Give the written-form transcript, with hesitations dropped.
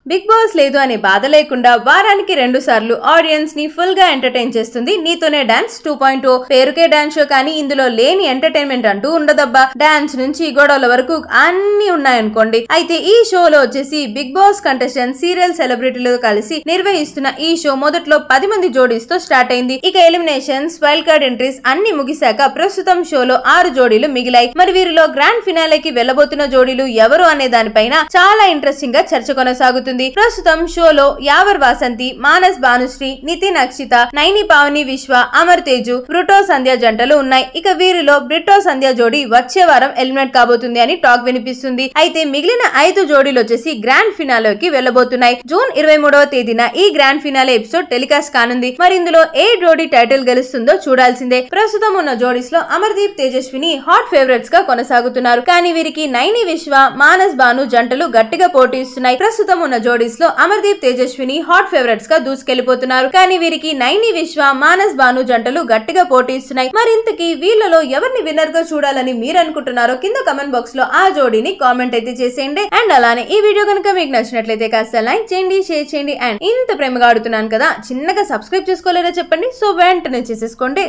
Big boss లేదు అనే బాధ లేకుండా వారానికి 2 సార్లు ఆడియన్స్ ని ఫుల్ గా ఎంటర్టైన్ చేస్తుంది నీతోనే డాన్స్ 2.0. పేరుకే డాన్స్ షో కానీ ఇందులో లేని ఎంటర్టైన్మెంట్ అంటూ ఉండదబ్బా. డాన్స్ నుంచి గొడవల వరకు అన్ని ఉన్నాయనుకోండి. అయితే ఈ షోలో వచ్చేసి బిగ్ బాస్ కంటెస్టెంట్ సీరియల్ సెలబ్రిటీలు కలిసి నిర్వహిస్తున్న ఈ షో మొదట్లో 10 మంది జోడీస్ తో స్టార్ట్ అయింది. ఇక ఎలిమినేషన్స్, వైల్డ్ కార్డ్ ఎంట్రీస్ అన్ని ముగిశాక ప్రస్తుతం షోలో 6 జోడీలు మిగిలాయి. మరి వీరిలో గ్రాండ్ ఫినాలేకి వెళ్లబోతున్న జోడీలు ఎవరు అనే దానిపైన చాలా ఇంట్రెస్టింగ్ గా చర్చ కొనసాగుతుంది. ప్రస్తుతం షోలో యావర్ వాసంతి, మానస్ భానుశ్రీ, నితిన్ అక్షిత, నైని పావని విశ్వ, అమర్ తేజు, బ్రిటో సంధ్య జంటలు ఉన్నాయి. ఇక వీరిలో బ్రిటో సంధ్య జోడీ వచ్చే వారం ఎలిమినేట్ కాబోతుంది అని టాక్ వినిపిస్తుంది. అయితే మిగిలిన 5 జోడీలు వచ్చేసి గ్రాండ్ ఫినాలేకి వెళ్లబోతున్నాయి. జూన్ 23వ తేదీన ఈ గ్రాండ్ ఫినాలే ఎపిసోడ్ టెలికాస్ట్ కానుంది. మరి ఇందులో ఏ జోడీ టైటిల్ గెలుస్తుందో చూడాల్సిందే. ప్రస్తుతం ఉన్న జోడీస్ లో అమర్దీప్, తేజస్విని హాట్ ఫేవరెట్స్ గా కొనసాగుతున్నారు. కానీ వీరికి నైని విశ్వ, మానస్ భాను జంటలు గట్టిగా పోటీ ఇస్తున్నాయి. ప్రస్తుతం ఉన్న జోడీస్ లో అమర్దీప్, తేజస్విని హాట్ ఫేవరెట్స్ గా దూసుకెళ్లిపోతున్నారు. కానీ వీరికి నైని విశ్వ, మానస్ భాను జంటలు గట్టిగా పోటీ ఇస్తున్నాయి. మరింతకి వీళ్ళలో ఎవరిని విన్నర్ గా చూడాలని మీరు అనుకుంటున్నారో కింద కమెంట్ బాక్స్ లో ఆ జోడీని కామెంట్ అయితే చేసేయండి. అండ్ అలానే ఈ వీడియో కనుక మీకు నచ్చినట్లయితే కాస్త లైక్ చేయండి, షేర్ చేయండి. అండ్ ఇంత ప్రేమగా ఆడుతున్నాను కదా, చిన్నగా సబ్స్క్రైబ్ చేసుకోలేదో చెప్పండి. సో వెంటనే చేసేసుకోండి.